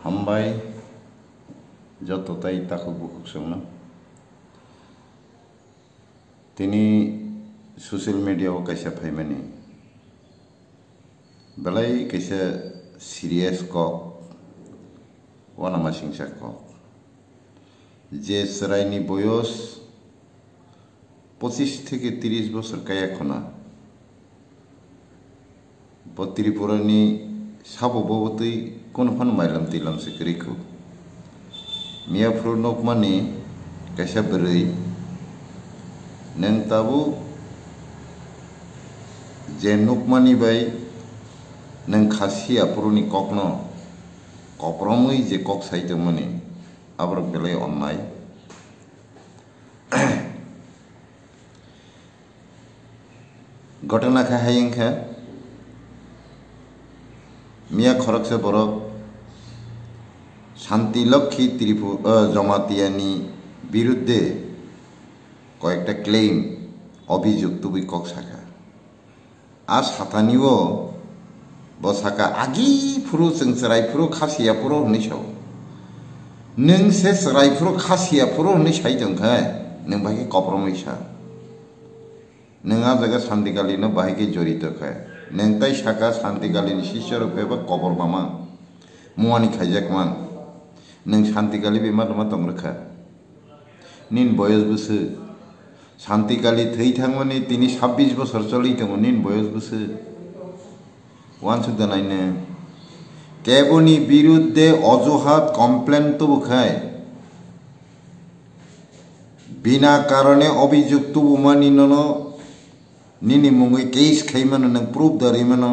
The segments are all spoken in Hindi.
हामबाय जतताई ताखौ बुखुसंनो तिनी सोशल मीडिया कैसे फैमानी बेलाई कैसे सीरियस कक वानामा सिंसा कक जे सरायनी बयस 25 থেকে 30 বছর কায়াখনা बत्रिपुरानी साबो बवतै कोन फन माइलाम तिलाम सिकरिखौ मियाफ्रो नकमानि कैसा बरै नों ताबु जे नकमानि बाय नों खासिया पुरुनि ककनो कप्रमै जे कक साइदोंमोनि आबर बेलाय अननाय घटना का हायंखा मिया खरक से बरक शांति लक्ष्मी जमातियानी बिरुद्धे कयेकटा क्लेम अभियोग तुबि कक साका आ सातानिओ बसाका आगि फुरु जों सरायफुरु खासिया फुरु होननै साव नों से सरायफुरु खासिया फुरु होननै साइदोंखाय नों बाहाय कप्रमैसा नोंहा जगह शांतिकालीनो बाहाय जड़ितखाय नों ताई साका शांतिकालीनि शिष्य रुपेबा कबर मामा मुवानी खाइजाकमान नों शांतिकाली बेमा दमा तंग्रखा निन बयस बोसो शांतिकाली थै थांमोनि तिनि 26 बोसोर चलिदोंमोन निन बयस बोसो वानसु दोनायनो केबोनि बिरुद्धे अजुहात कमप्लेन तुबुखाय बिना कारणे अभियोग तुबुमानि ननो निनी मुंगै केस खाइमानो नों प्रूफ दारिमानो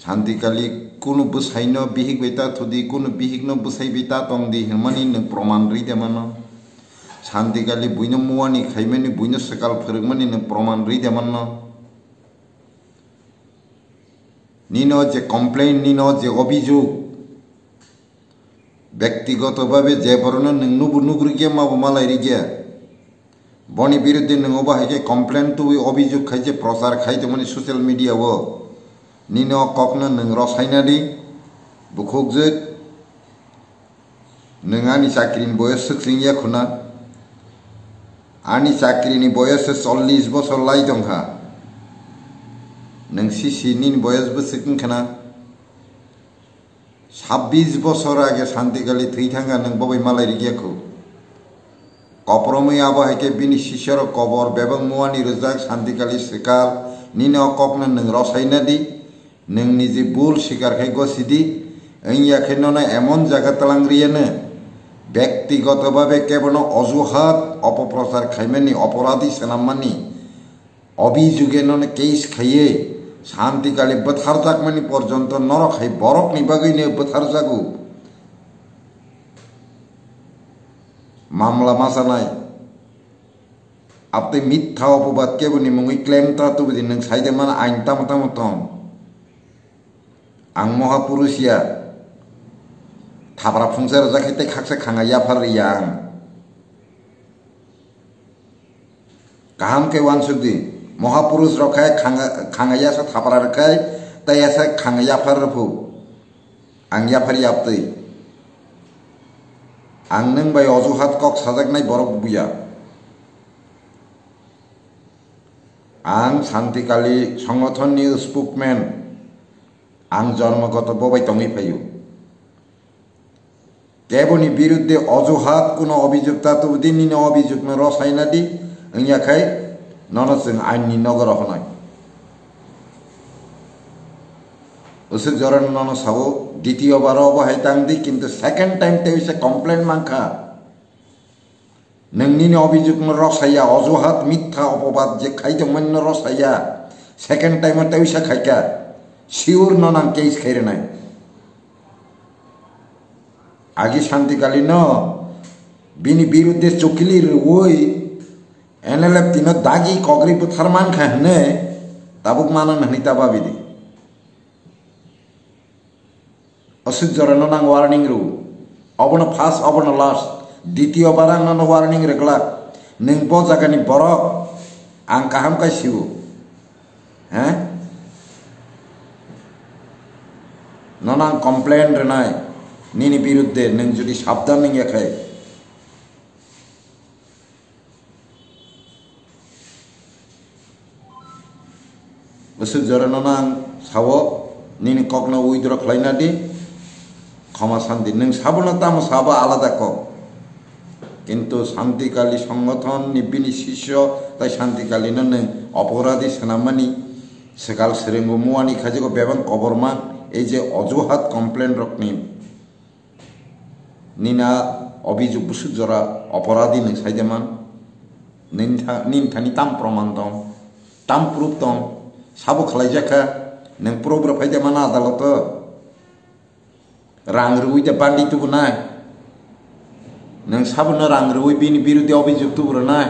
शांतिकाली कुनु बसाइनो बिहिक बेता थुदी कुनु बिहिकनो बसाइ बेता तंदी हिमानि नों प्रमाण रिदेमानो शांतिकाली बुइनो मुवानि खाइमानि बुइनो सकाल फोरगमानि नों प्रमाण रिदेमानो निनो जे कमप्लेन निनो जे अभियोग व्यक्तिगत भावे जे बरनो नों नुबु नुग्रिगे माबो मालाय रिगे बनी बिरुद्धे नों बाहाय कमप्लेन तो अभियोग खाइजे प्रचार खाइते माने सोशल मीडिया वो निनो ककनो नों रसायनारि बुखुकजो नों आनी चाकरिनि बयस सिंया खुना आनी चाकरिनि बयस 40 बोसोर लाई दंहा नों सिसि निन बयस बोसोरखिन खाना 26 बोसोर आगे शांतिकाली थै थांगा नों बबै मालाय रिगियाखौ कप्रमै आबा हायके बिनि शिष्यर कबर बेबं मुवानि रजाक शांतिकाली सिकाल निनो ककनो नों रसायनादि नों निजे बुल शिकार खाय गसिदि ऐयाखे नना एमन जागा तलांग्रियानो व्यक्तिगत भावे केवल अजुहात अपप्रचार खाइमानि अपराधी सेनामानि अभियोगे नने केस खाइये शांतिकाली बथारजाकमानि पर्यन्त नरखाय बरकनि बागैनो बथारजागु मामला मासानाय आपते मिथ्या अपबाद केबोनि मुङै क्लेम ता तुबि नों साइदेमान आइन तामतामतम आं महापुरुषिया थाब्रा फुंसार जाखैते खाकसे खाङा याफारिया आं गाहाम के वानसुदि महापुरुष रखाय खाङा यासा थाब्रा रखाय तयासा खाङा याफारफु आं याफारि आपतै आं नों बाय अजुहात कक साजाकनाय बरक बुया आं शांतिकाली संगठननि स्पोकमेन आं जन्मगत बबाय तङै फायु केबोनि बिरुद्धे अजुहात कुनो अभियोगता तो दिननि अभियोग न रसायनादि ऐयाखाय ननसों आइननि नगर हनाय उसे जरन नन साबो द्वितीय बार बाहाय तांदी किंतु सेकेंड टाइम तेसे कमप्लेन मांखा नोंनि अभियोग न रसाया अजुहात मिथ्या अपबाद जे खाइदोंमोन न रसाया सेकेंड टाइम तेसे खाइका सिउर ननां केस खाइरनाय आगे शांतिकाली न बिनि बिरुद्धे चकिली ओइ एनएलएफ तिनो दागी कगरि बुथारमान खाहने ताबुक मानन हनिता बाबिदि असुजरन नां वार्निंग रू अबन फास्ट अबन लास्ट द्वितीय बार आं नन वार्निंग रेगला नों ब जागानि बरक आं काहाम कासिउ हैं ননাং কমপ্লেন রেনায় নিনি বিরুদ্ধে নং যদি সাবধান নিয়াখায় বসে জরে ননাং সাবো নিনি কখনো উইদ্র খাইনা দি ক্ষমা শান্তি নং সাবো না তাম সাবো আলাদা কক কিন্তু শান্তিকালী সংগঠন নিবিনি শিষ্য তাই শান্তিকালীন নং অপরাধী সেনামানি সেকাল সেরেঙ্গ মুয়ানি খাজিগো বেবাং কবরমান এই যে অজুহাত কমপ্লেন রকনি নিনা অভিযোগ বুসুজরা অপরাধী নং সাইদেমান নিনথানি তাম প্রমাণ দं তাম প্রুফ দं সাবো খালাইজাখা নং প্রব্র ফাইদেমান আদালত রাং রুইতে বান্দি তুবো নাই নং সাবনো রাং রুই বিনি বিরুদ্ধে অভিযোগ তুবো নাই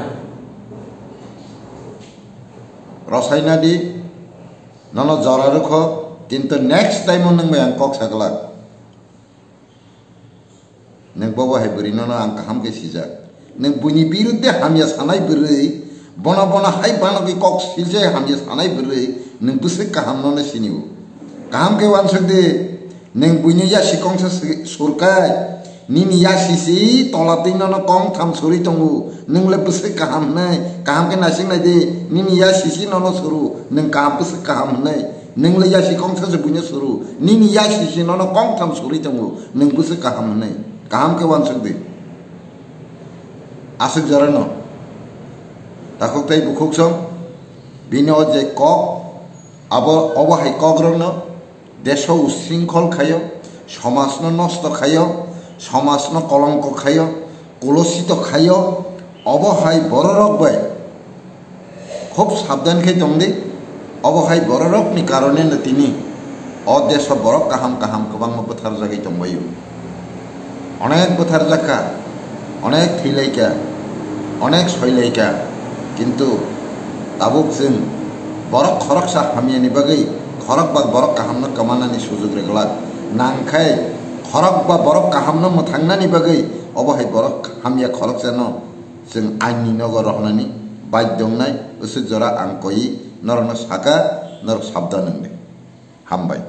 রসাইনাদি নন জরা রুখ কিন্তু নেক্সট টাইম নং বে আং কক সাগলা नों बाबा हाय बोरै नों आं काहाम के सिजाक नों बुनि बिरुद्धे हामिया सानाय बोरै बना बना हाय बानगि कक सिलसे हामिया सानाय बोरै नों बुसे काहाम नने सिनिउ काहाम के वान सकदे नों बुनि या सिकंसा सुरकाय निनि या सिसि तलाति ननो कम थाम सुरि तंगु नोंले बुसे काहाम नै काहाम के नासिं नाय दे निनि या सिसि ननो सुरु नों काहाम बुसे काहाम नै नोंले या सिकंसा जे बुनि सुरु निनि या सिसि ननो कम थाम सुरि तंगु नों बुसे काहाम नै काम के वान सकदे आसक जरानो ताको तै बुखुक सम बिनो जे कक अब अबहाय कक रनो देश उशृंखल खायो समाजनो नष्ट खायो समाजनो कलंक खायो कलुषित खायो अबहाय बररक बाय खूब साबधान खे दंदे अबहाय बररकनि कारणे तिनि अ देश बरक काहाम काहाम गोबां बोथार जागाय दंबायो अनेक बोथार जाखा अनेक थैलायका अनेक सयलायका किन्तु ताबुक जों बरक खरकसा हामियानि बागै खरक बा बरक काहामनो कमानानि सुजुग रेगला नांखाय खरक बा बरक काहामनो मोथांनानि बागै अबहाय बरक हामिया खरक जानो जों आइननि नगर रहनानि बायदंनाय उसु जरा आंकई नरनो साका नर साबधान हामबाय।